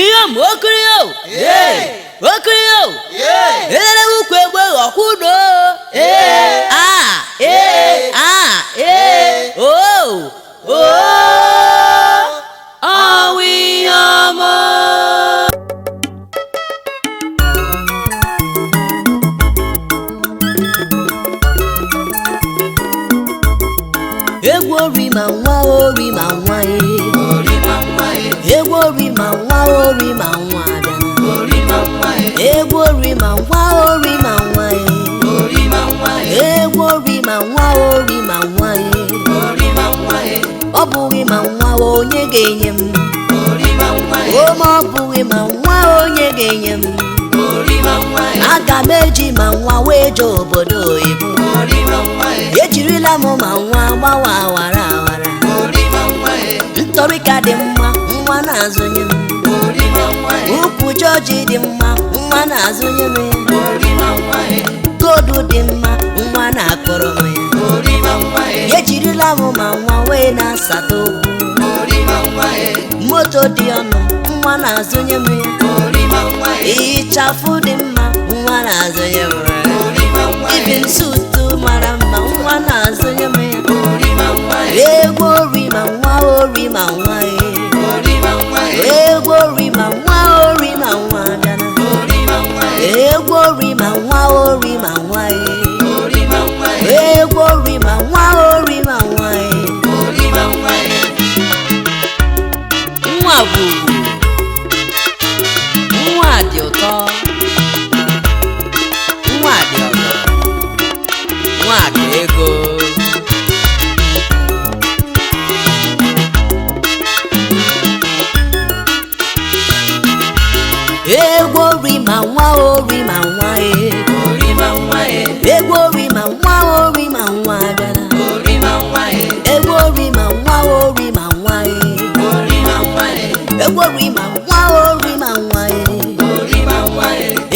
Iyam okrio. Okrio. Elele ukwe gbe okudo. Awiyamo. Egwu ori ma nwa ori ma nwa egwu ori ma nwa ori ma nwa egwu ori ma nwa ori ma nwa egwu ori ma nwa ori ma nwa ọ bụghị ma nwa onye ga-enye m ma ọ bụghị ma nwa onye ga-enye m aga m eji ma nwa wee jee obodo oyibo ejirila m ma nwa gbawa awara awara ntọrịka dị mma nwa na-azụnye m ukwu jọji dị mma nwa na-azụnye m kodu dị mma nwa na-akpọrọ m ya ejirila m ma nwa wee na-asata okwu moto dị ọnụ nwa na-azụnye m ya ịchafụ dị mma nwa na-azụnye m ibi nsutu mara mma nwa na-azụnye m ya egwu ori ma nwa ori ma nwa egwu ori ma nwa ori ma nwa bịana egwu ori ma nwa ori ma nwa egwu ori ma nwa ori ma nwa nwa bụ nwa dị ụtọ nwa dị ọzọ nwa dị ego egwu ori ma nwa ori ma nwa egwu ori ma nwa ori ma nwa bịara egwu ori ma nwa ori ma nwa egwu ori ma nwa ori ma nwa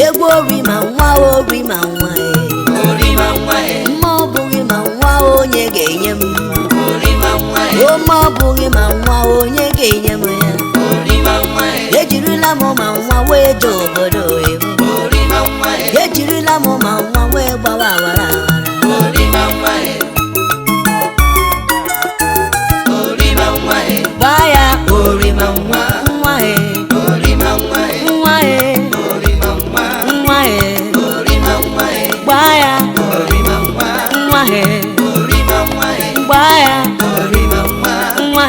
egwu ori ma nwa ori ma nwa ma ọ bụghị ma nwa onye ga-enye m ma ọ bụghị ma nwa onye ga-enye m ya ejirila m ma nwa wee jee obodo oyibo ejirila m ma nwa wee gbawa awara gbaa ya ori ma nwa nwa nwa nwa gbaa ya nwa gbaa ya nwa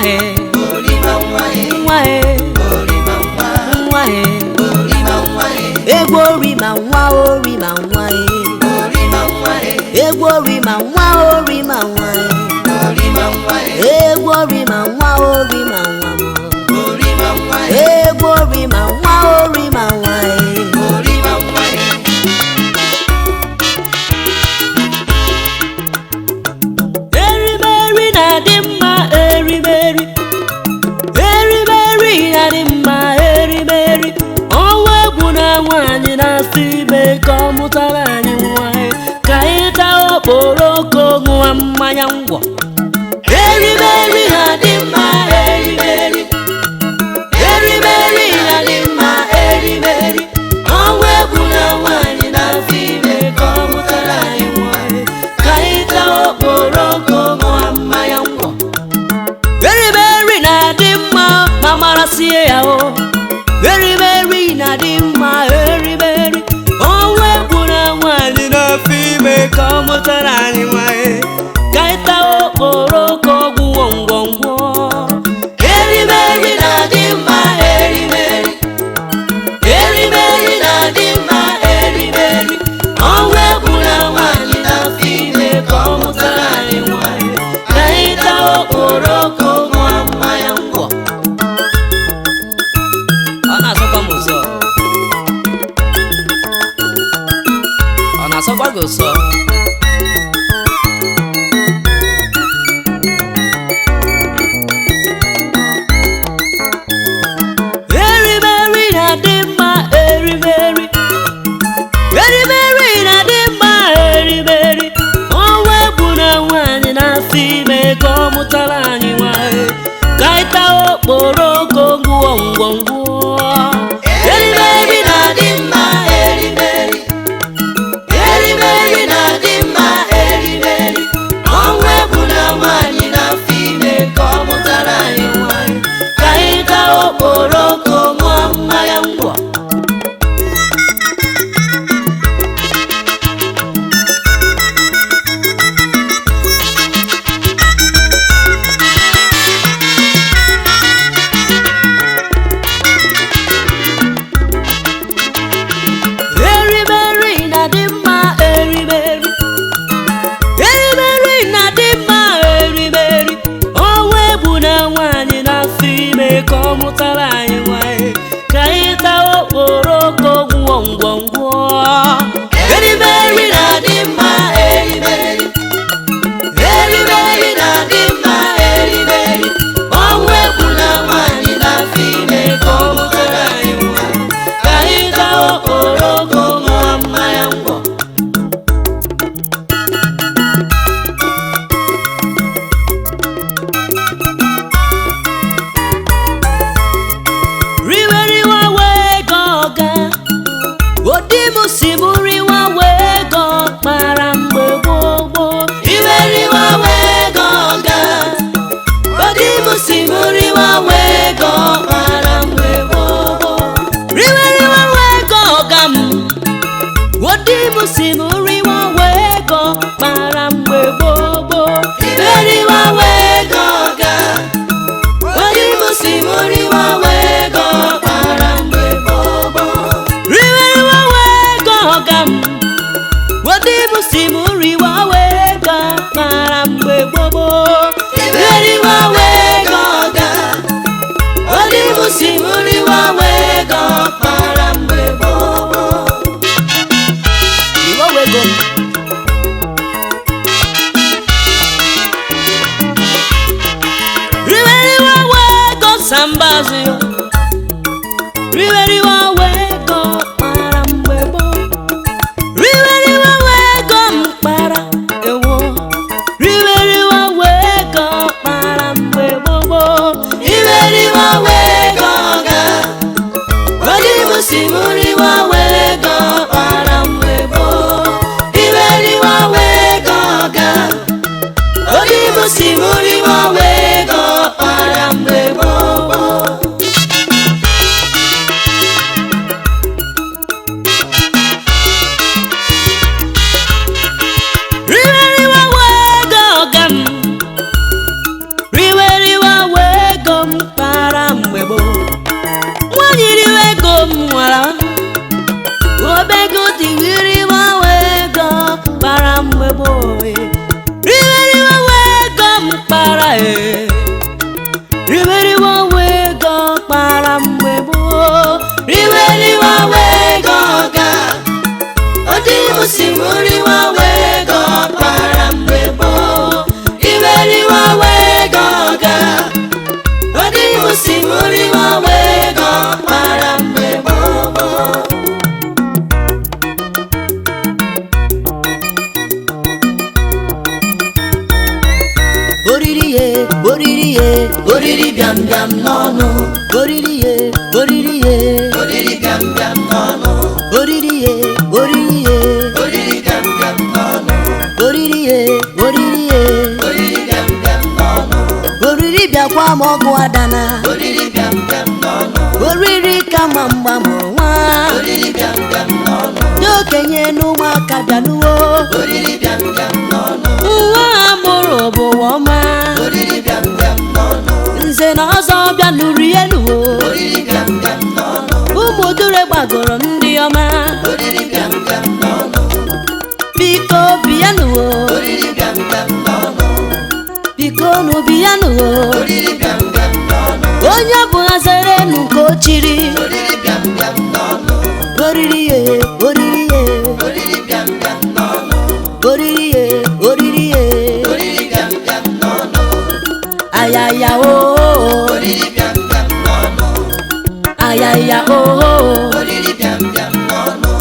egwu ori ma nwa ori ma nwa egwu ori ma nwa ori ma nwa egwu ori ma nwa ori ma nwa egwu ori ma nwa ori ma nwa erimeri na-adị mma erimeri na-adị mma erimeri ọnwa egwu na nwaanyị na-asị ime ka ọ mụtara anyị nwaanyị ka anyị taa okporoko ṅụọ mmanya ngwọ erimeri na-adị mma erimeri na-adị mma erimeri ọnwa egwu na nwaanyị na-asị ime ka ọ mụtara anyị nwaanyị ka anyị taa okporoko ṅụọ mmanya ngwọ erimeri na-adị mma ma marasie ya o erimeri na-adị mma erimeri ọnwa egwu na nwaanyị na-afọ ime ka ọ mụtara anyị nwaanyị ka anyị taa okporoko gwụọ ngwongwo erimeri na-adị mma erimeri na-adị mma erimeri ọnwa egwu na nwaanyị na-afọ ime ka ọ mụtara anyị nwaanyị ka anyị taa okporoko ṅụọ mmanya ngwọ ọ na-asọkwa m ụzọ ọ na-asọkwa gị ụzọ erimeri na-adị mma erimeri na-adị mma erimeri ọnwa egwu na nwaanyị na-afọ ime ka ọ mụtara anyị nwaanyị ka anyị taa okporoko ngwọ ngwongwo si m riwa wee go kpara mgbe gbogbo riwa wee go ga odibo si m riwa wee go kpara mgbe gbogbo riwa wee go ga m odibo si m riwa wee go kpara mgbe gbogbo riwa wee go ga odibo si m riwa wee go kpara mgbe gbogbo riwa wee go sambazo riwa wego para mgbebo riwa wego mpara ewo riwa wego para mgbebo riwa wego ga odibo si m riwa wego para mgbebo riwa wego ga odibo si m riwa wego para mgbebo obego tigiriwa wego para mgbebo riwa wego mpara riwa wego para mgbebo riwa wego ga odibo si m riwa wego para mgbebo riwa wego ga odibo si m riwa wego para mgbebo oriri biam biam n'ọnụ oriri biam biam n'ọnụ oriri biam biam n'ọnụ oriri biam biam n'ọnụ oriri bịakwa m ọgụ adana oriri biam biam n'ọnụ oriri kama mgba mụrụ nwa oriri biam biam n'ọnụ n'okenye n'ụmụaka bịanuwo oriri biam biam n'ọnụ nwa amụrụ bụ ọma oriri biam biam n'ọnụ nze na ọzọ bịa nụrụ elu oriri biam biam n'ọnụ ụmụ dure gbagoro ndị ọma oriri biam biam n'ọnụ biko bịanụwo oriri biam biam n'ọnụ biko nụ bịanụwo oriri biam biam n'ọnụ onye bụ azere nụ ka o chiri oriri biam biam n'ọnụ oriri biam biam n'ọnụ oriri biam biam n'ọnụ ayaya oriri biam biam n'ọnụ ayaya oriri biam biam n'ọnụ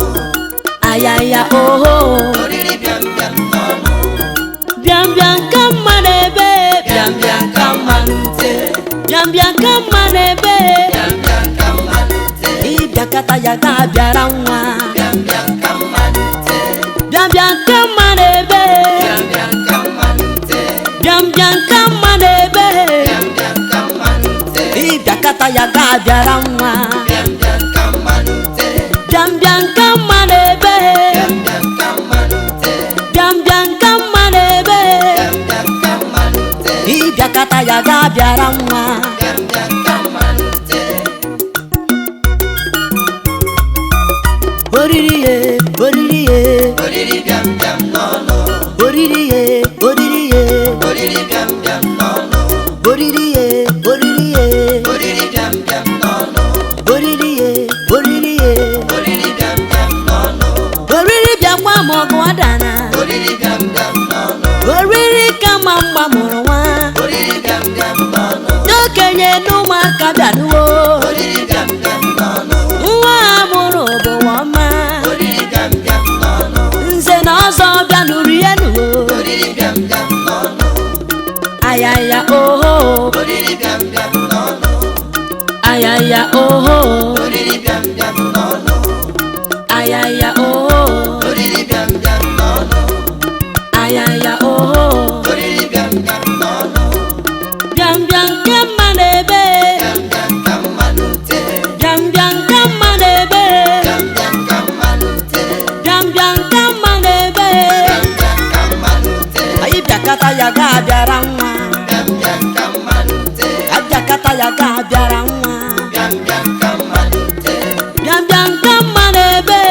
ayaya oriri biam biam n'ọnụ biam biam ka mma n'ebe biam biam ka mma n'ute biam biam ka mma n'ebe biam biam ka mma n'ute ịbịakọta ya ga-abịara nwa biam biam ka mma n'ute biam biam ka mma n'ebe biam biam ka mma n'ute biam biam ka mma n'ebe biam biam ka mma n'ute ịbịakọta ya ga-abịara nwa biam biam ka mma n'ute biam biam ka mma n'ebe biam biam ka mma n'ute biam biam ka mma n'ebe biam biam ka mma n'ute ịbịakọta ya ga-abịara nwa biam biam ka mma n'ute oriri biam biam n'ọnụ oriri biam biam n'ọnụ oriri biam biam n'ọnụ oriri biam biam n'ọnụ oriri bịakwa m ọgụ adana oriri biam biam n'ọnụ oriri kama mgba mụrụ nwa oriri biam biam n'ọnụ n'okenye n'ụmụaka bịanuwo oriri biam biam n'ọnụ nwa amụrụ bụ ọma oriri biam biam n'ọnụ nze na ọzọ bịanụrụ ya nuwo oriri Abịakata ya ga-abịara nwa, abịakata ya ga-abịara nwa, bịam bịam ka mma n'ebe,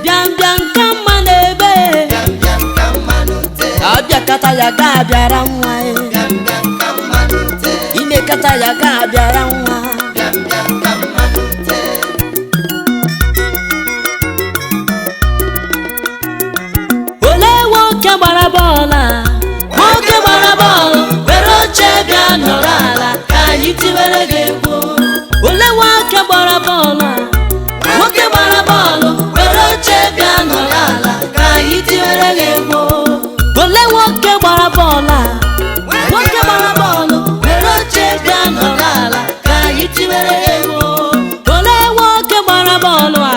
bịam bịam ka mma n'ebe, abịakata ya ga-abịara nwa, imekata ya ga-abịara nwa. Olee nwoke gbara bọọlụ a? Nwoke gbara bọọlụ were oche bịa nọrọ ala ka anyị tiwere gị egwu. Olee nwoke gbara bọọlụ a? Nwoke gbara bọọlụ were oche bịa nọrọ ala ka anyị tiwere gị egwu. Olee nwoke gbara bọọlụ a? Nwoke gbara bọọlụ were oche bịa nọrọ ala ka anyị tiwere gị egwu. Olee nwoke gbara bọọlụ a?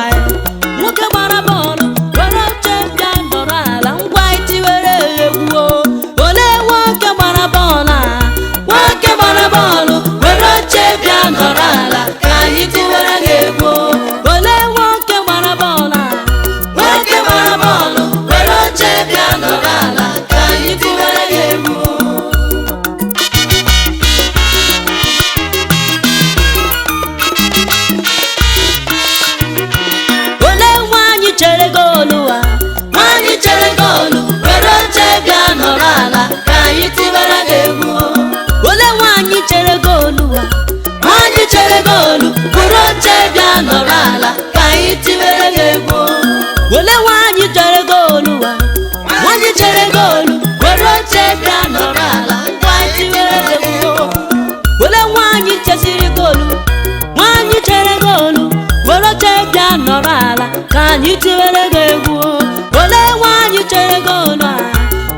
Nwoke gbara bọọlụ were oche bịa nọrọ ala ngwa anyị tiwere egwu. Olee nwoke gbara bọọlụ a? Nwoke gbara bọọlụ were oche bịa nọrọ ala ka anyị tiwere gị egwu. Olee nwoke gbara bọọlụ a? Nwoke gbara bọọlụ were oche bịa nọrọ ala ka anyị tiwere gị egwu. Olee nwaanyị chere goolu a? Nwaanyị chere goolu were oche bịa nọrọ ala ka anyị tiwere gị egwu. Olee nwaanyị chere goolu a? Nwaanyị chere goolu were oche bịa nọrọ ala ka anyị tiwere gị egwu. Olee nwaanyị chere goolu a? Nwaanyị chere goolu were oche bịa nọrọ ala ka anyị tiwere gị egwu. Olee nwaanyị chesiri goolu? Nwaanyị chere goolu were oche bịa nọrọ ala ka anyị tiwere gị egwu. Olee nwaanyị chere goolu a?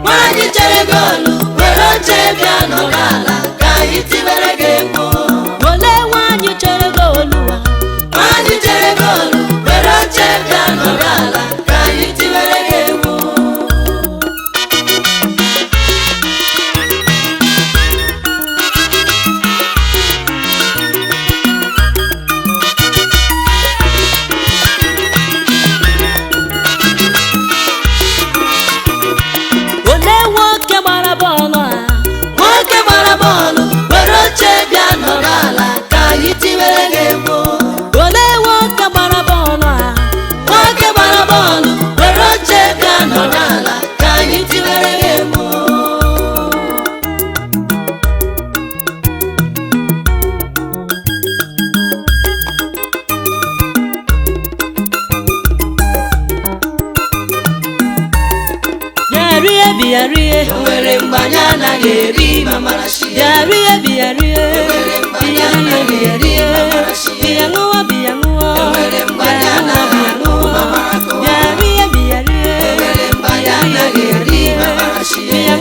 Nwaanyị chere goolu were oche bịa nọrọ ala ka anyị tiwere gị egwu. Olee nwaanyị chere goolu a? Nwaanyị chere goolu were oche bịa nọrọ ala ka anyị tiwere gị egwu. Olee nwoke gbara bọọlụ a? Nwoke gbara bọọlụ were oche bịa nọrọ ala ka anyị tiwere gị egwu. Olee nwoke gbara bọọlụ a? Nwoke gbara bọọlụ were oche bịa nọrọ ala ka anyị tiwere gị egwu. Bịarie bịarie, o nwere mgbe anyị anaghị eri ma mara chi ya. Bịarie bịarie, bịarie bịarie, bịa ṅụọ bịa ṅụọ, bịa ṅụọ bịa ṅụọ. Bịarie bịarie, bịa bịarie, bịa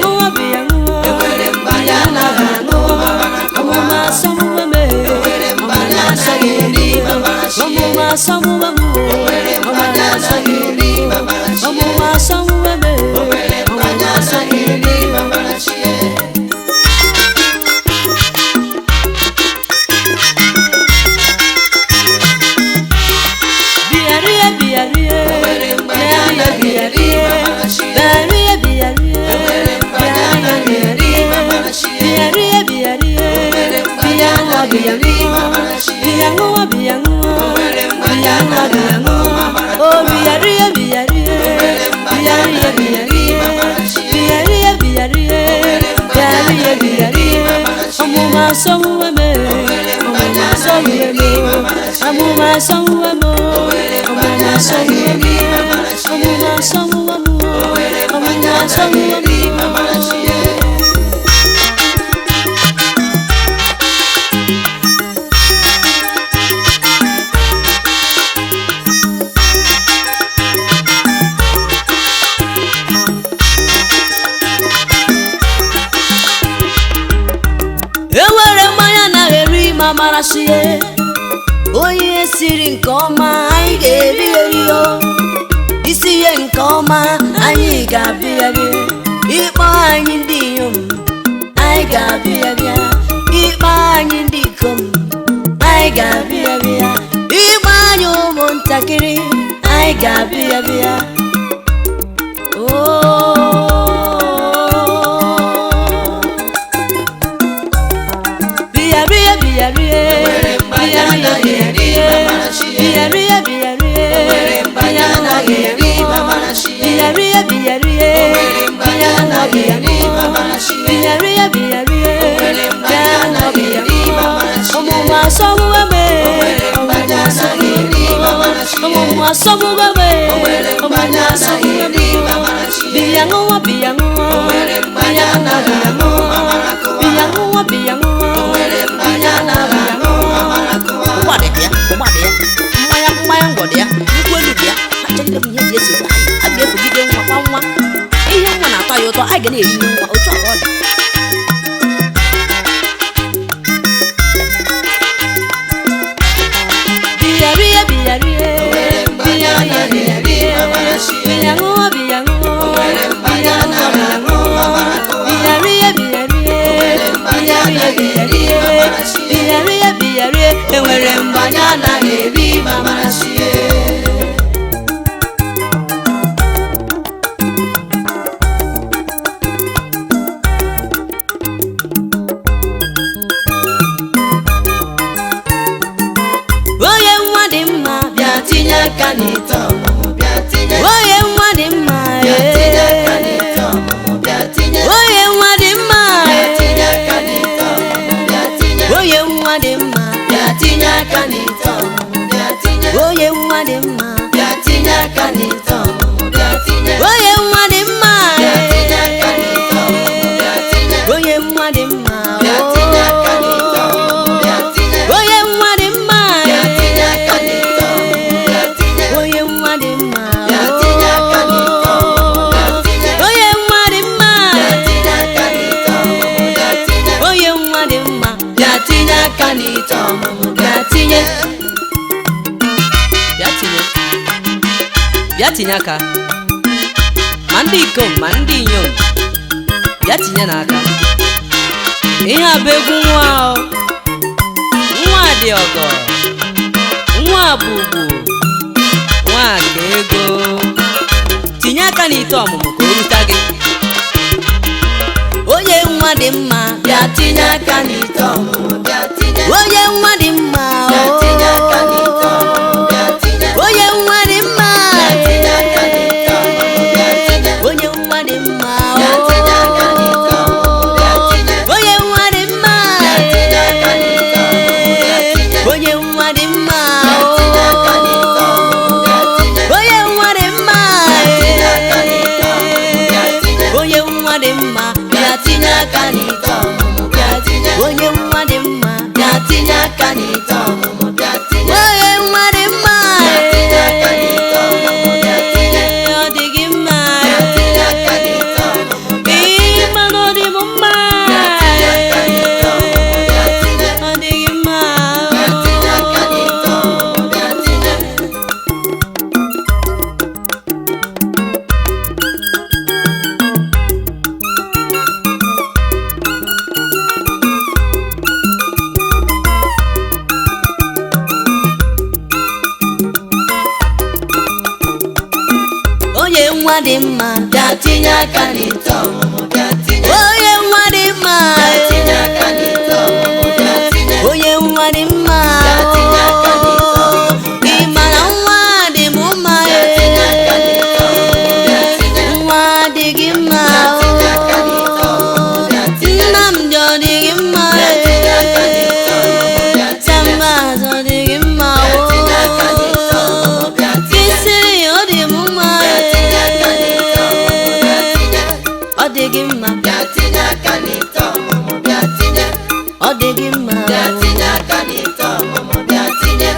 ṅụọ bịa ṅụọ, bịa ṅụọ bịa ṅụọ. Ọmụma asọmụwa me, ọmụma anaghị eri ma mara chi ya. Ọmụma asọmụwa me, ọmụma anaghị eri ma mara chi ya. Ọmụma asọmụwa me, ọmụma anaghị eri ma mara chi ya. Bịarie bịarie, bịarie bịarie, bịarie bịarie, bịarie bịarie, bịarie bịarie, bịa ṅụọ bịa ṅụọ, bịa ṅụọ bịa ṅụọ, bịa ṅụọ bịa ṅụọ. O bịarie bịarie, bịarie bịarie, bịarie bịarie, bịarie bịarie. Ọmụma asọmụwa me, ọmụma asọmụwa me, ọmụma asọmụwa me, ọmụma asọmụwa me, ọmụma asọmụwa me, ọmụma asọmụwa me. Ewere mmanya anaghị eri ma mara chi ya. Onye siri nke ọma anyị ga-eri eri o. Isi ihe nke ọma anyị ga-abịa bịa. Ịkpọ anyị ndị inyom anyị ga-abịa bịa. Ịkpọ anyị ndị ikom anyị ga-abịa bịa. Ịkpọ anyị ụmụntakịrị anyị ga-abịa bịa. Oh asọmugome ọmụmụ asọmugome biyanụwa biyanụwa biyanụwa biyanụwa biyanụwa ụgbọdị ya mmanya ngwọ dị ya nkwụ elu dị ya achọghịde m ihe dị esi a ga-efogide nwa kwa nwa ihe nwa na-atọ ya ụtọ anyị ga na-eri nwa otu ọ dị enwere mbanya anaghị eri mama sie onye nwa dị mma bịa tinye aka n'ite ọmụmụ bịa tinye onye nwa dị mma bịa tinye aka n'ite ọmụmụ bịa tinye onye nwa dị mma bịa tinye aka n'ite ọmụmụ bịa tinye onye nwa dị mma bịa tinye aka n'ite ọmụmụ bịa tinye onye nwa dị mma bịa tinye aka n'ite ọmụmụ bịa tinye onye nwa dị mma bịa tinye aka n'ite ọmụmụ bịa tinye onye nwa dị mma bịa tinye aka n'ite ọmụmụ bịa tinye onye nwa dị mma bịa tinye aka n'ite ọmụmụ bịa tinye onye nwa dị mma bịa tinye aka n'ite ọmụmụ bịa tinye onye nwa dị mma bịa tinye aka n'ite ọmụmụ bịa tinye onye nwa dị mma bịa tinye aka n'ite ọmụmụ bịa tinye bịa tinye aka ma ndị ikom ma ndị inyom bịa tinye n'aka ihe a bụ egwu nwa dị ọgọ nwa bụ ugwu nwa ka ego tinye aka n'ite ọmụmụ ka o rute gị onye nwa dị mma bịa tinye aka n'ite ọmụmụ bịa tinye onye nwa dị mma bịa tinye aka n'ite ọmụmụ bịa tinye onye nwa dị mma bịa tinye aka n'ite ọmụmụ bịa tinye onye nwa dị mma bịa tinye aka n'ite ọmụmụ bịa tinye onye nwa dị mma bịa tinye aka n'ite ọmụmụ bịa tinye onye nwa dị mma bịa tinye aka n'ite ọmụmụ bịa tinye onye nwa dị mma bịa tinye aka n'ite ọmụmụ bịa tinye onye nwa dị mma bịa tinye aka n'ite ọmụmụ bịa tinye onye nwa dị mma bịa tinye aka n'ite ọmụmụ bịa tinye onye nwa dị mma bịa tinye aka n'ite ọmụmụ bịa tinye ọ dị gị mma bịa tinye aka n'ite ọmụmụ bịa tinye mana ọ dị m mma bịa tinye aka n'ite ọmụmụ bịa tinye ọ dị gị mma bịa tinye aka n'ite ọmụmụ bịa tinye onye nwa dị mma bịa tinye aka n'ite ọmụmụ bịa tinye onye nwa dị mma bịa tinye aka n'ite ọmụmụ bịa tinye onye nwa dị mma bịa tinye aka n'ite ọmụmụ ị mara nwa dị m mma bịa tinye aka n'ite ọmụmụ bịa tinye nwa dị gị mma bịa tinye aka n'ite ọmụmụ bịa tinye Nnamdị ọ dị gị mma bịa tinye aka n'ite ọmụmụ bịa tinye Chambaz ọ dị gị mma bịa tinye aka n'ite ọmụmụ bịa tinye Kisiri ọ dị m mma bịa tinye aka n'ite ọmụmụ bịa tinye ọ dị gị mma bịa tinye aka n'ite ọmụmụ bịa tinye ọ dị gị mma bịa tinye aka n'ite ọmụmụ bịa tinye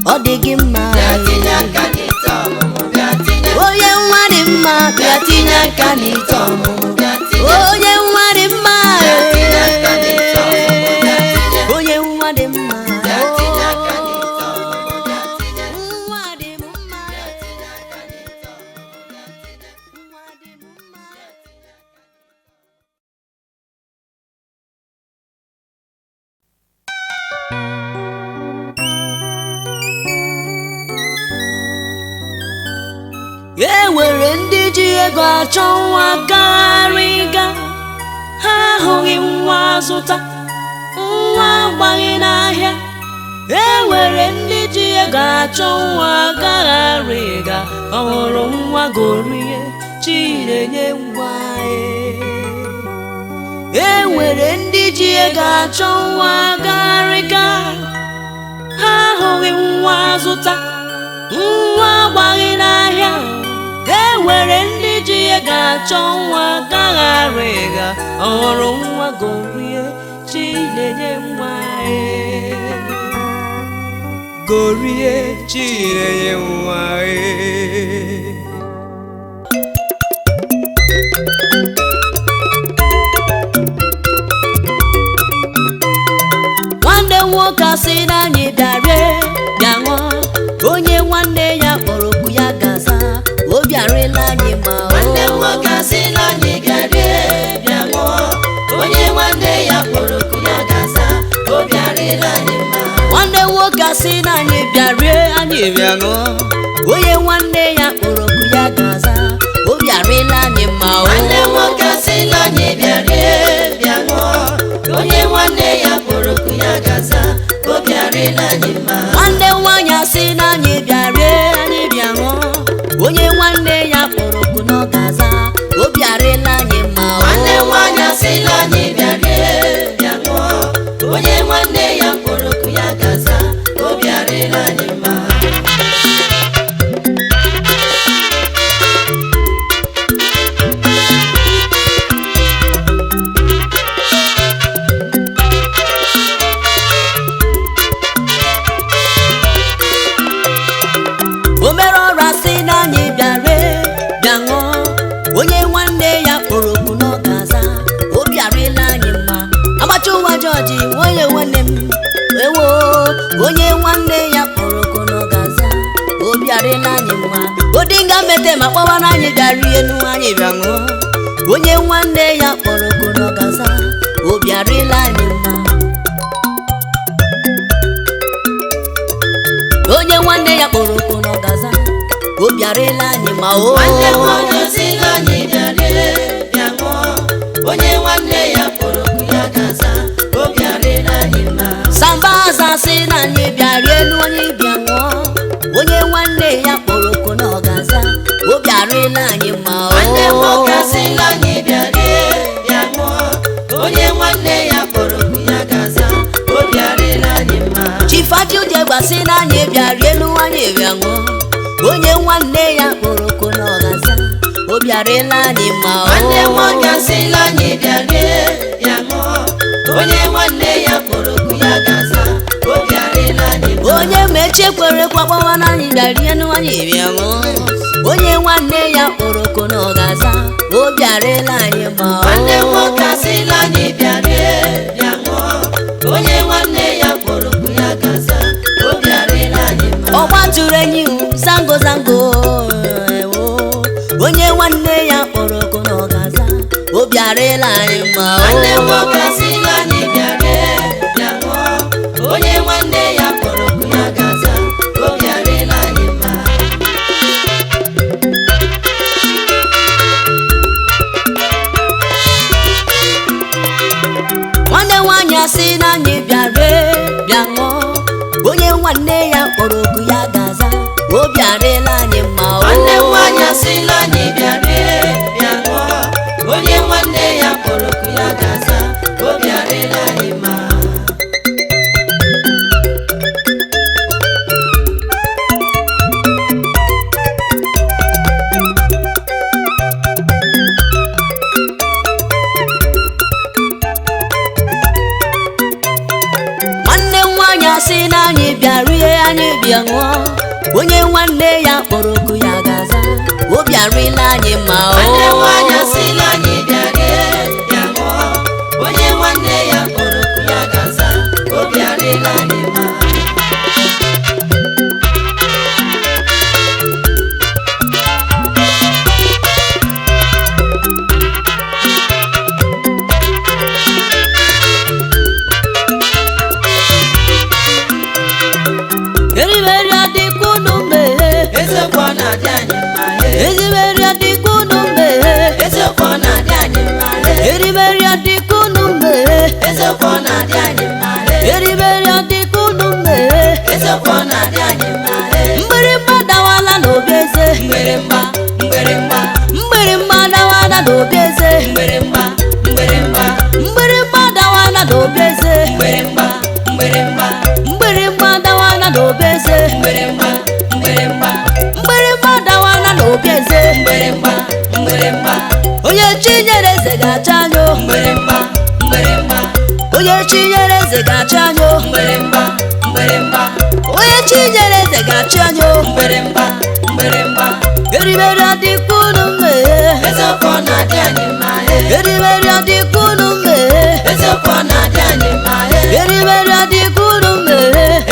ọ dị gị mma bịa tinye aka n'ite ọmụmụ bịa tinye onye nwa dị mma bịa tinye aka n'ite ọmụmụ bịa tinye onye nwa dị mma bịa tinye aka n'ite ọmụmụ bịa tinye onye nwa dị mma bịa tinye aka n'ite ọmụmụ bịa tinye nwa dị m mma bịa tinye aka n'ite ọmụmụ bịa tinye nwa dị m mma e nwere ndị ji ego achọ nwa garịga ha ahụghị nwa zụta nwa agbaghị n'ahịa e nwere ndị ji ego achọ nwa garịga ọhụrụ nwa gorie Chinenye nwa e nwere ndị ji ego achọ nwa garịga ha ahụghị nwa zụta nwa agbaghị n'ahịa e nwere ndị ji ihe ga-achọ nwa gaghara ịga ọhụrụ nwa gorie chi na-enye nwa gorie chi na-enye nwa nwanne nwoke asị na anyị bịarie bịa ṅụọ onye nwanne ya kpọrọ okwu ya gaza obi arịla anyị ma nwanne nwoke asị na anyị bịarie bịa ṅụọ onye nwanne ya kpọrọ okwu ya gaza obi arịla anyị ma nwanne nwoke asị na anyị bịarie anyị bịa ṅụọ onye nwanne ya kpọrọ okwu ya gaza obi arịla anyị ma nwanne nwoke asị na anyị bịarie bịa ṅụọ onye nwanne ya kpọrọ okwu ya gaza obi arịla anyị ma nwanne nwaanyị asị na anyị bịarie anyị bịa ṅụọ onye nwanne ya kpọrọ okwu na gaza obi arịla anyị ma nwanne nwaanyị asị na anyị bịarie bịa ṅụọ onye nwanne ya kpọrọ okwu ya gaza obi arịla anyị ma o mere ọrụ asị na anyị bịarie bịa ṅụọ onye nwanne ya kpọrọ okwu na gaza obi arịla anyị mma agbacha ụwa jọji onye nwanne m ewo onye nwanne ya kpọrọ okwu na gaza obi arịla anyị mma odinga mete ma kpọwa na anyị bịarie enu anyị bịa ṅụọ onye nwanne ya kpọrọ okwu na gaza obi arịla anyị mma onye nwanne ya kpọrọ okwu na gaza obi arịla anyị ma nwanne nwoke asị na anyị bịarie bịa ṅụọ onye nwanne ya kpọrọ okwu ya gaza obi arịla anyị ma samba aza sị na anyị bịarie elu anyị bịa ṅụọ onye nwanne ya kpọrọ okwu na gaza obi arịla anyị ma nwanne nwoke asị na anyị bịarie bịa ṅụọ onye nwanne ya kpọrọ okwu ya gaza obi arịla anyị ma chifaji ujegba sị na anyị bịarie elu anyị bịa ṅụọ onye nwanne ya kpọrọ okwu na gaza obi arịla anyị ma nwanne nwoke asị na anyị bịarie bịa ṅụọ onye nwanne ya kpọrọ okwu ya gaza obi arịla anyị ma onye mechi kwere kwakpọwa na anyị bịarie elu anyị bịa ṅụọ onye nwanne ya kpọrọ okwu na gaza obi arịla anyị ma nwanne nwoke asị na anyị bịarie bịa ṅụọ onye nwanne ya kpọrọ okwu ya gaza obi arịla anyị ma ọgba tụrụ enyi zango zango ewo onye nwanne ya kpọrọ okwu na gaza obi arịla anyị ma nwanne nwoke asị na anyị bịarie bịa ṅụọ onye nwanne ya kpọrọ okwu ya gaza obi arịla anyị ma nwanne nwaanyị asị na anyị bịarie bịa ṅụọ onye nwanne ya kpọrọ okwu ya gaza obi arịla anyị ma nwanne nwaanyị asị na anyị bịarie bịa ṅụọ onye nwanne ya kpọrọ okwu ya gaza obi arịla anyị ma nwanne nwaanyị asị na anyị bịarie anyị bịa ṅụọ onye nwanne ya kpọrọ okwu ya gaza obi arịla anyị ma nwanne nwaanyị asị na anyị bịarie bịa ṅụọ onye nwanne ya kpọrọ okwu ya gaza obi arịla anyị ma eriberi adịkwa unu mmehie eziokwu ọ na-adị anyị mma eriberi adịkwa unu mmehie eziokwu ọ na-adị anyị mma eriberi adịkwa unu mmehie eziokwu ọ na-adị anyị mma eriberi adịkwa unu mmehie eziokwu ọ na-adị anyị mma mgbịrịgba dawala n'obi eze mgbịrịmgba mgbịrịmgba mgbịrịgba dawala n'obi eze mgbịrịmgba mgbịrịmgba mgbịrịgba dawala n'obi eze mgbịrịmgba mgbịrịmgba mgbịrịgba dawala n'obi eze mgbịrịmgba mgbịrịmgba chinyere eze ga-achị anyị o. mgbịrịmgba mgbịrịmgba onye chinyere eze ga-achị anyị o. mgbịrịmgba mgbịrịmgba Erimeri adịkwa unu mma eziokwu ọ na-adị anyị mma Erimeri adịkwa unu mma eziokwu ọ na-adị anyị mma Erimeri adịkwa unu mma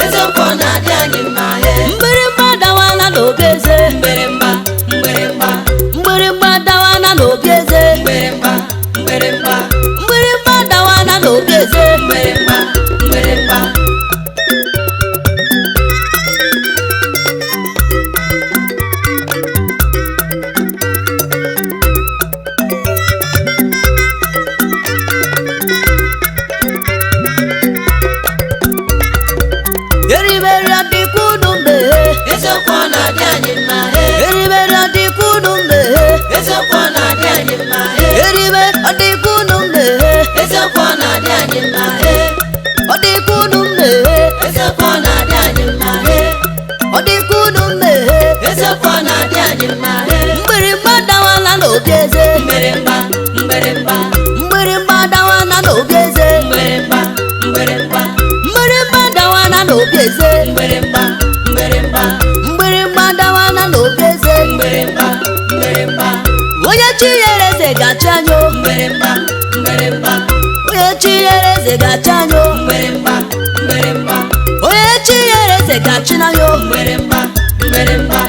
eziokwu ọ na-adị anyị mma mgbịrịmgba adawala n'obi eze mgbịrịmgba mgbịrịmgba mgbịrịmgba adawala n'obi eze mgbịrịmgba mgbịrịmgba mgbịrịmgba adawala n'obi eze mgbịrịmgba mgbịrịmgba Erimeri adịkwa unu mma eziokwu ọ na-adị anyị mma Erimeri adịkwa unu mma eziokwu ọ na-adị anyị mma Erimeri adịkwa unu mma eziokwu ọ na-adị anyị mma ọ dịkwa unu mma eziokwu ọ na-adị anyị mma ọ dịkwa unu mma eziokwu ọ na-adị anyị mma mgbịrịmgba adawala n'obi eze mgbịrịmgba mgbịrịmgba mgbịrịmgba adawala n'obi eze mgbịrịmgba mgbịrịmgba mgbịrịmgba adawala n'obi eze mgbịrịmgba mgbịrịmgba mgbịrịmgba adawala n'obi eze mgbịrịmgba mgbịrịmgba onye chinyere eze ga-achị anyị o. mgbịrịmgba mgbịrịmgba onye chinyere eze ga-achị anyị o. mgbịrịmgba mgbịrịmgba onye chinyere eze ga-achị n'anya o. mgbịrịmgba mgbịrịmgba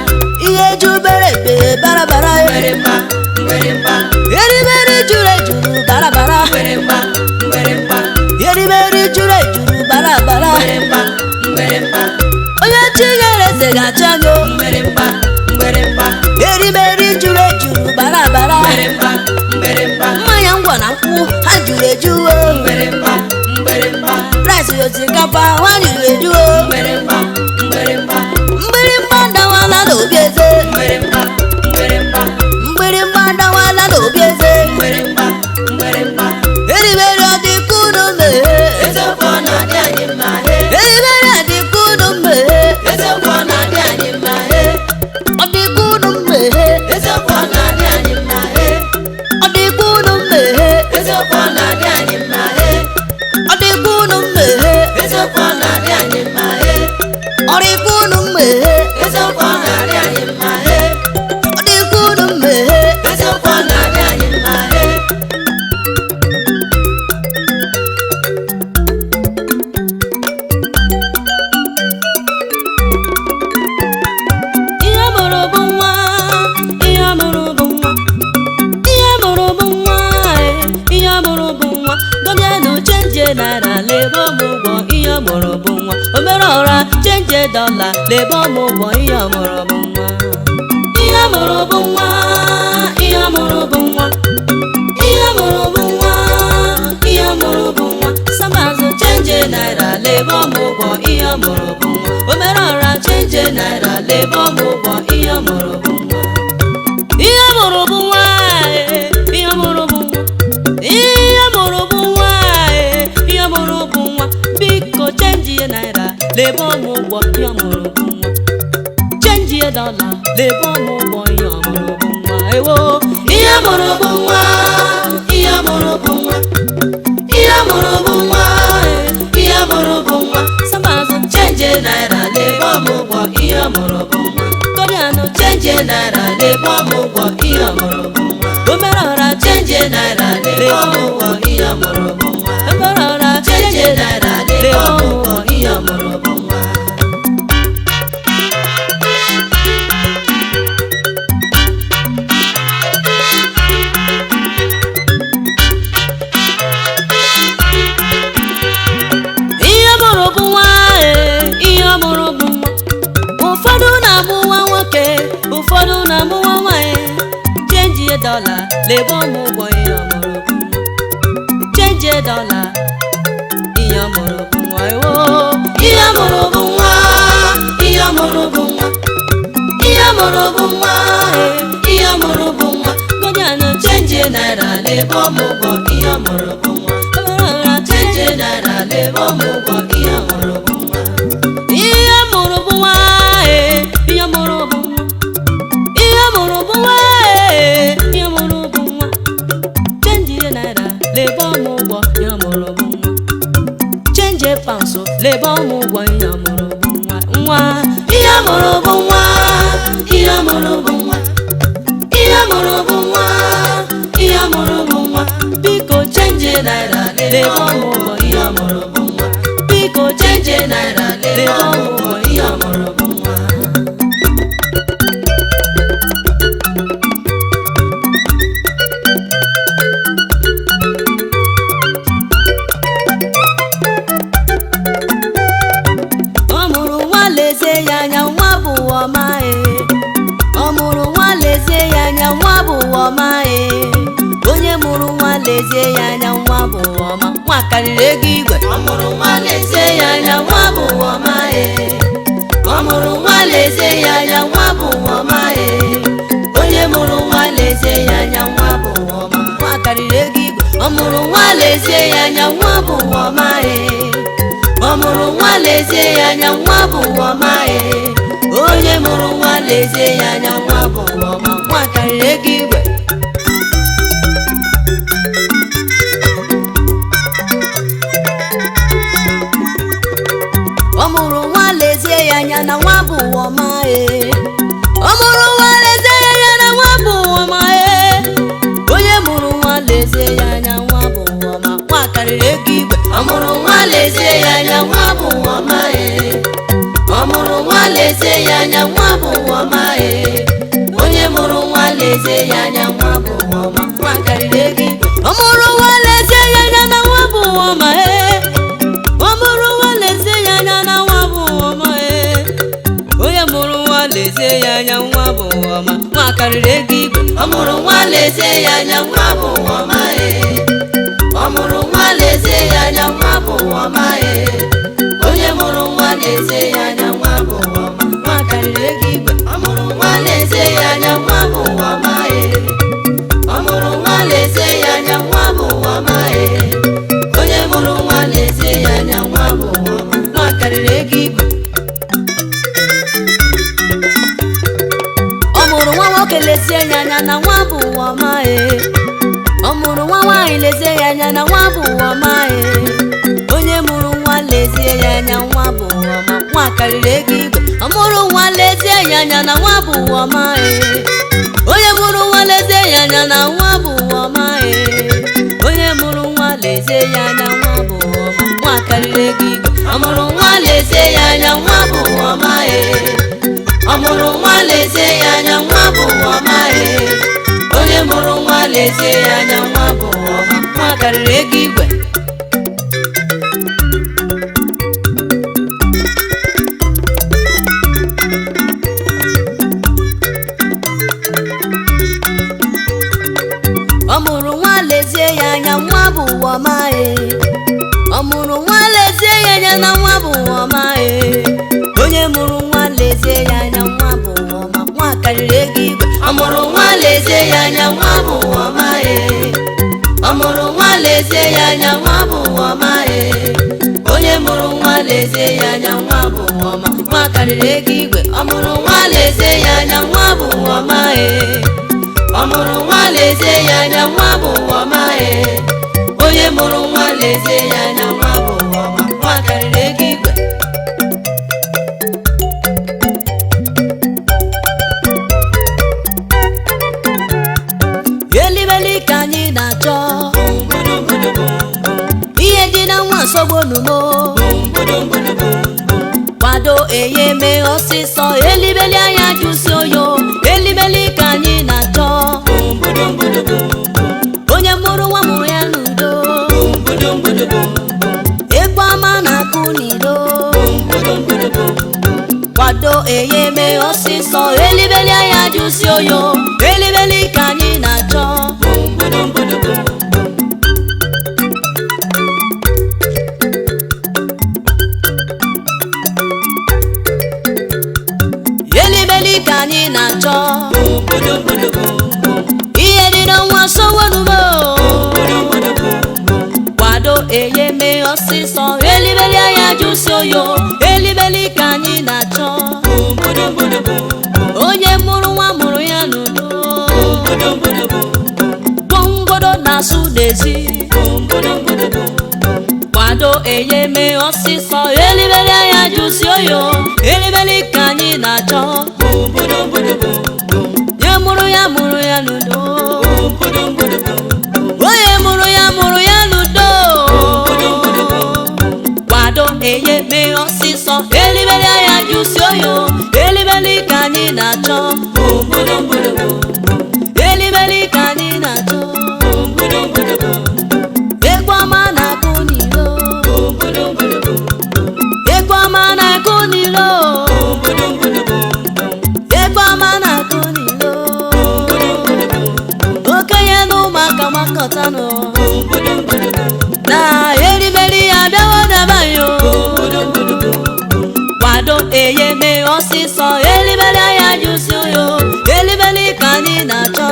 ihe jubere ekpere barabara mgbịrịmgba mgbịrịmgba erimeri juru ejuru barabara mgbịrịmgba mgbịrịmgba erimeri juru ejuru barabara mgbịrịmgba mgbịrịmgba onye chinyere eze ga-achị anyị o. mgbịrịmgba mgbịrịmgba erimeri juru ejuru barabara mgbịrịmgba mgbịrịmgba mmanya ngwọ na nkwụ ha juru eju o. mgbịrịmgba mgbịrịmgba rice osikapa ha juru eju o. mgbịrịmgba mgbịrịmgba mgbịrịmgba adawala n'obi eze mgbịrịmgba mgbịrịmgba mgbịrịmgba adawala n'obi eze mgbịrịmgba mgbịrịmgba erimeri adịkwa unu mma eziokwu ọ na-adị anyị mma erimeri adịkwa unu mma eziokwu ọ na-adị anyị mma ọ dịkwa unu mma eziokwu ọ na-adị anyị mma ọ dịkwa unu mma eziokwu ọ na-adị anyị mma ọ dịkwa unu mma eziokwu ọ na-adị anyị mma ọ dịkwa unu mma eziokwu ọ na-adị anyị mma ọ dịkwa unu mma eziokwu ọ na-adị anyị mma ihe mụrụ bụ nwa ihe mụrụ bụ nwa ihe mụrụ bụ nwa ihe mụrụ bụ nwa gọbịanụ chenje naira lebe ọmụgwọ ihe mụrụ bụ nwa o mere ọra chenje dọla lebe ọmụgwọ ihe mụrụ bụ nwa ihe mụrụ bụ nwa ihe mụrụ bụ nwa ihe mụrụ bụ nwa ihe mụrụ bụ nwa samazụ chenje naira lebe ọmụgwọ ihe mụrụ bụ nwa o mere ọra chenje naira lebe ọmụgwọ ihe mụrụ bụ nwa ihe mụrụ bụ nwa ihe mụrụ bụ nwa ihe mụrụ bụ nwa ihe mụrụ bụ nwa biko chenji naira lebe ọmụgwọ ihe mụrụ bụ nwa chenji dọla lebe ọmụgwọ ihe mụrụ bụ nwa ewo ihe mụrụ bụ nwa ihe mụrụ bụ nwa ihe mụrụ bụ nwa ihe mụrụ bụ nwa samazụ chenje naira lebe ọmụgwọ ihe mụrụ bụ nwa kọbịanụ chenje naira lebe ọmụgwọ ihe mụrụ bụ nwa o mere ọra chenje naira lebe ọmụgwọ ihe mụrụ bụ nwa o mere ọra chenje naira lebe ọmụgwọ ihe mụrụ bụ nwa ihe mụrụ bụ nwa ihe mụrụ bụ nwa ụfọdụ na-amụ nwa nwoke ụfọdụ na-amụ nwa nwanyị chenji dọla lebe ọmụgwọ ihe mụrụ bụ nwa chenji dọla ihe mụrụ bụ nwa ewo ihe mụrụ bụ nwa ihe mụrụ bụ nwa ihe mụrụ bụ nwa ihe mụrụ bụ nwa gọbịanụ chenje naira lebe ọmụgwọ ihe mụrụ bụ nwa ọra chenje naira lebe ọmụgwọ ihe mụrụ bụ nwa ihe mụrụ bụ nwa ihe mụrụ bụ nwa ihe mụrụ bụ nwa ihe mụrụ bụ nwa chenji naira lebe ọmụgwọ ihe mụrụ bụ nwa amụrụ bụ nwa, ihe amụrụ bụ nwa, ihe amụrụ bụ nwa, ihe amụrụ bụ nwa. Biko chenje naira lele ọmụmụ ihe amụrụ bụ nwa. Biko chenje naira lele ọmụmụ ihe amụrụ bụ nwa. Ọ mụrụ nwa lezie ya anya, nwa bụ ọma e. Ọ mụrụ nwa lezie ya anya, nwa bụ ọma e. Onye mụrụ nwa lezie ya anya, nwa bụ ọma, nwa karịrị ego igwe. Ọ mụrụ nwa lezie ya anya, nwa bụ ọma e. Ọ mụrụ nwa lezie ya anya, nwa bụ ọma e. Onye mụrụ nwa lezie ya anya, nwa bụ ọma, nwa karịrị ego igwe. Ọ mụrụ nwa lezie ya anya, nwa bụ ọma e. Ọ mụrụ nwa lezie ya anya, nwa bụ ọma e. Onye mụrụ nwa lezie ya anya, nwa bụ ọma, nwa karịrị ego igwe. Ọ mụrụ nwa lezie ya anya na nwa bụ ọma e. Ọ mụrụ nwa lezie ya anya na nwa bụ ọma e. Onye mụrụ nwa lezie ya anya, nwa bụ ọma, nwa karịrị ego igwe. Ọ mụrụ nwa lezie ya anya, nwa bụ ọma e. Ọ mụrụ nwa lezie ya anya, nwa bụ ọma e. Onye mụrụ nwa lezie ya anya, nwa bụ ọma, nwa karịrị ego igwe. Ọ mụrụ nwa lezie ya anya na nwa bụ ọma e. Ọ mụrụ nwa lezie ya anya na nwa bụ ọma e. Onye mụrụ nwa lezie ya anya, nwa bụ ọma, nwa karịrị ego igwe. Ọ mụrụ nwa lezie ya anya, nwa bụ ọma e. Ọ mụrụ nwa lezie ya anya, nwa bụ ọma e. Onye mụrụ nwa lezie ya anya, nwa bụ ọma, nwa karịrị ego igwe. Ọ mụrụ nwa lezie ya anya, nwa bụ ọma e. Ọ mụrụ nwa lezie ya anya, nwa bụ ọma e. Onye mụrụ nwa lezie ya anya, nwa bụ ọma, nwa karịrị ego igwe. Ọ mụrụ nwa nwoke lezie ya anya na nwa bụ ọma e. Ọ mụrụ nwa nwaanyị lezie ya anya na nwa bụ ọma e. Onye mụrụ nwa lezie ya anya, nwa bụ ọma, nwa karịrị ego igwe. Ọ mụrụ nwa lezie ya anya na nwa bụ ọma e. Onye mụrụ nwa lezie ya anya na nwa bụ ọma e. Onye mụrụ nwa lezie ya anya, nwa bụ ọma, nwa karịrị ego igwe. Ọ mụrụ nwa lezie ya anya, nwa bụ ọma e. Ọ mụrụ nwa lezie ya anya, nwa bụ ọma e. Onye mụrụ nwa lezie ya anya, nwa bụ ọma, nwa karịrị ego igwe. Ọ mụrụ nwa lezie ya anya, nwa bụ ọma e. Ọ mụrụ nwa lezie ya anya na nwa bụ ọma e. Onye mụrụ nwa lezie ya anya, nwa bụ ọma, nwa karịrị ego igwe. Ọ mụrụ nwa lezie ya anya, nwa bụ ọma e. Ọ mụrụ nwa lezie ya anya, nwa bụ ọma e. Onye mụrụ nwa lezie ya anya, nwa bụ ọma, nwa karịrị ego igwe. Ọ mụrụ nwa lezie ya anya, nwa bụ ọma e. Ọ mụrụ nwa lezie ya anya, nwa bụ ọma e. Onye mụrụ nwa lezie ya anya, nwa bụ ọma, nwa karịrị ego igwe. Elibeli ka anyị na-achọ, ihe dị na nwa nsogbu onumo. Kwado eyeme ọsịsọ, elibeli anya jụsi oyo. Elibeli ka anyị na-achọ, onye mụrụ nwa mụrụ ya n'udo. Ekwe ọma na-akụ n'ido. Kwado eyeme ọsịsọ, elibeli anya jụsi oyo. Elibeli ka anyị na-achọ. Elibeli ka anyị na-achọ, ihe dị na nwa nsogbu onumo. Kwado eyeme ọsịsọ, elibeli anya jụsi oyo. Elibeli ka anyị na-achọ, onye mụrụ nwa mụrụ ya n'udo. Gwongwodo na-asụ n'ezi. Kwado eyeme ọsịsọ, elibeli anya jụsi oyo. Elibeli ka anyị na-achọ onye mụrụ ya n'udo onye mụrụ ya n'udo kwado eye mee ọsịsọ elibeli anya jụsi oyo elibeli ka anyị na-achọ elibeli ka anyị na-achọ egwu ọma na-akụ n'ilo egwu ọma na-akụ n'ilo egwu ọma na-akụ n'ilo okenye na ụmụaka makọtanụ na eriberi ya bịawo dabayo kwado eye mee ọsịsọ elibeli anya jụsi oyo elibeli ka anyị na-achọ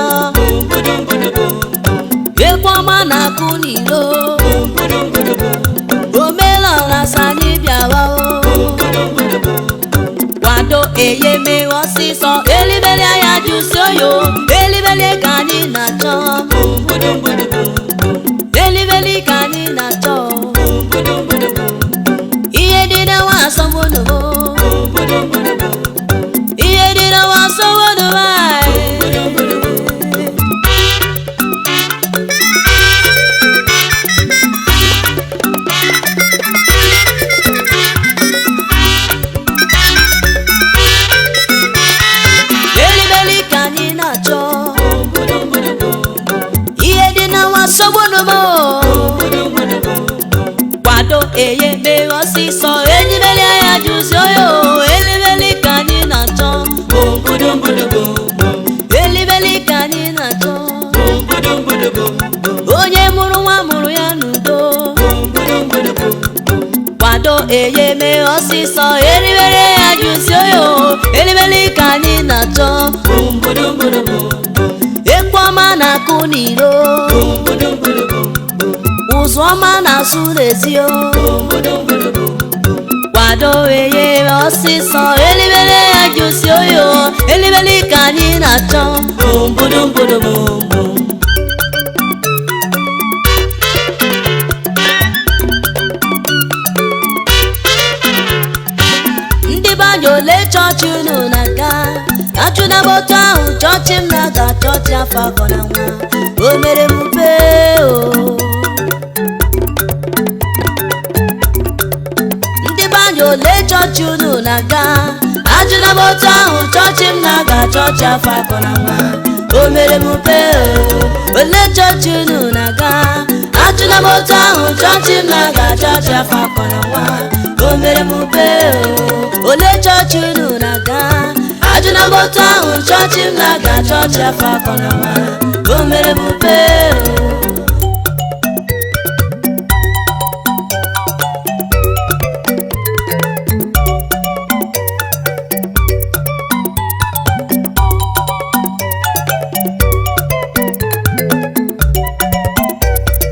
egwu ọma na-akụ n'ilo omelọla sa anyị bịawa kwado eye mee ọsịsọ elibeli anya jụsi oyo elibeli ka anyị na-achọ elibeli ka anyị na-achọ ihe dị n'ụwa asọmbonobo ihe dị n'ụwa asọmbonobo elibeli ka anyị na-achọ ihe dị n'ụwa asọmbonobo kwado eye mee ọsịsọ elibeli anya jụsi oyo elibeli ka anyị na-achọ elibeli ka anyị na-achọ onye mụrụ ya n'udo kwado eye mee ọsịsọ elibeli anya jụsi oyo elibeli ka anyị na-achọ ekwe ọma na-akụ n'ilo ụzụ ọma na-asụ n'ezi kwado eye ọsịsọ elibeli ya jụsi oyo elibeli ka anyị na-achọ ndị banye ole chọọchị unu na-aga achụna m otu ahụ chọọchị m na-aga chọọchị afọ akọ na nwa o mere m ube ndị banye ole chọọchị unu na-aga ajụna m otu ahụ chọọchị m na-aga chọọchị afọ akọ na nwa o mere m ube ole chọọchị unu na-aga ajụna m otu ahụ chọọchị m na-aga chọọchị afọ akọ na nwa o mere m ube ole chọọchị unu na-aga ajụna m otu ahụ chọọchị m na-aga chọọchị afọ akọ na nwa o mere m ube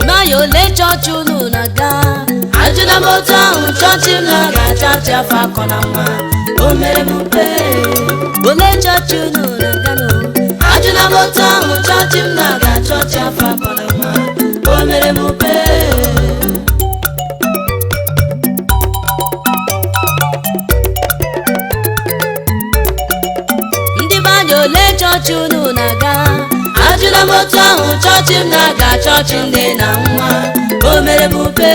maya ole chọọchị unu na-aga ajụna m otu ahụ chọọchị m na-aga chọọchị afọ akọ na nwa o mere m ube ole chọọchị unu na-aga ajụna m otu ahụ chọọchị m na-aga chọọchị afọ akọ na nwa o mere m ube ndị banye ole chọọchị unu na-aga ajụna m otu ahụ chọọchị m na-aga chọọchị nne na nwa o mere m ube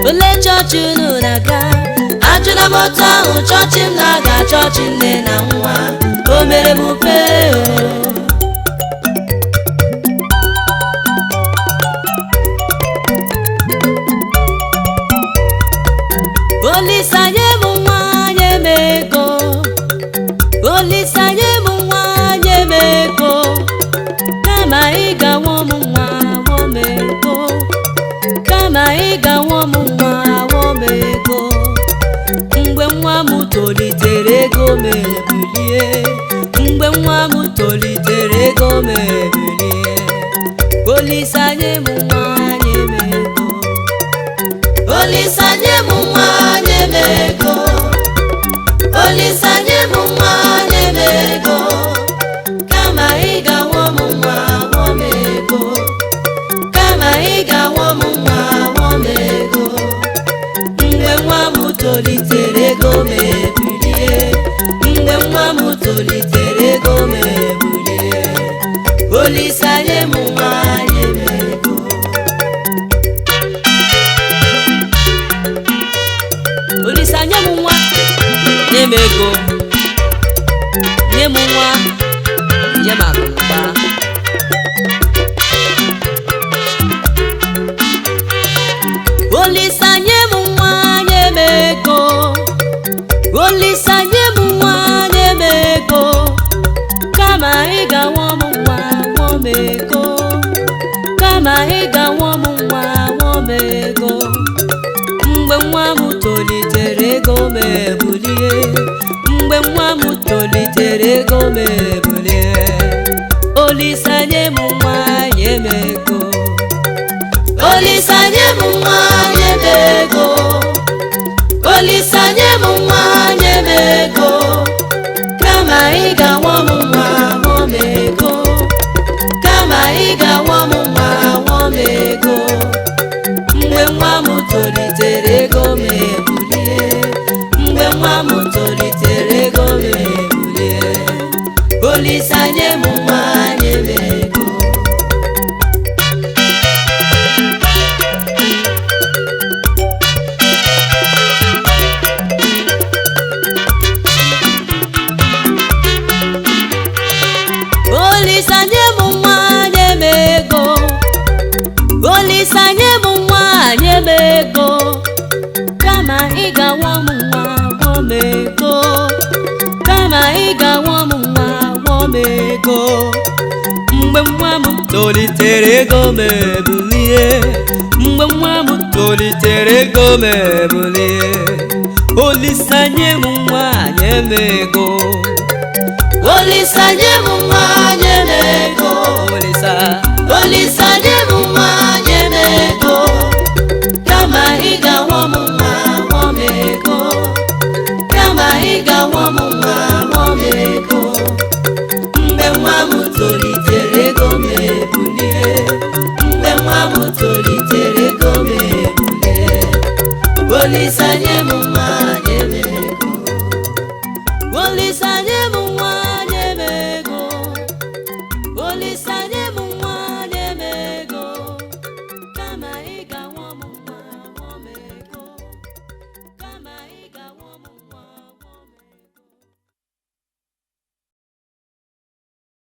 ole chọọchị unu na-aga ajụna m otu ahụ chọọchị m na-aga chọọchị nne na nwa o mere m ube Olisa nye m nwa nye m ego Olisa nye m nwa nye m ego kama ị ga-anwụ m nwa nwụọ m ego kama ị ga-anwụ m nwa nwụọ m ego mgbe nwa m tolitere ego m ebilie mgbe nwa m tolitere ego m ebilie Olisa nye m nwa nye m ego Olisa nye m nwa nye m ego Olisa nye m nwa nye m ego kama ị ga-anwụ m nwa nwụọ m ego kama ị ga-anwụ m nwa nwụọ m ego mgbe nwa m tolitere ego m ebilie mgbe tolitere ego m ebulie. Olisa nye m nwa nye m ego. Olisa nye m nwa nye m ego. Nye m nwa nye m akụnụba. Olisa nye m nwa nye m ego. Olisa nye m nwa nye m ego. Kama ị ga-nwa m nwa nwa m ego. Kama ị ga-nwa m nwa nwa m ego. Mgbe nwa m tolitere ego m ebulie. Mgbe nwa m tolitere ego m ebulie. Olisa nye m nwa nye m ego. Olisa nye m nwa nye m ego. Olisa nye m nwa nye m ego. Kama ị ga-nwa m nwa nwa m ego. Kama ị ga-nwa m nwa nwa m ego. Mgbe nwa m tolitere ego m ebulie. Mgbe nwa m tolitere ego m ebulie. Olisa nye m nwa nye m ego. Olisa nye m nwa nye m ego. Olisa nye m nwa nye m ego. Kama ị ga-nwa m nwa nwa m ego. Kama ị ga-nwa m nwa nwa m ego. Mgbe nwa m tolitere ego m ebulie. Mgbe nwa m tolitere ego m ebulie. Olisa nye m nwa nye m ego. Olisa nye m nwa nye m ego. Olisa. Olisa nye m nwa nye m ego. Kama ị ga-nwa m nwa nwa m ego. Kama ị ga-nwa m nwa nwa m ego. Mgbe nwa m tolitere ego m ebulie. Mgbe nwa m tolitere ego m ebulie. Olisa nye m nwa nye m ego. Olisa nye m nwa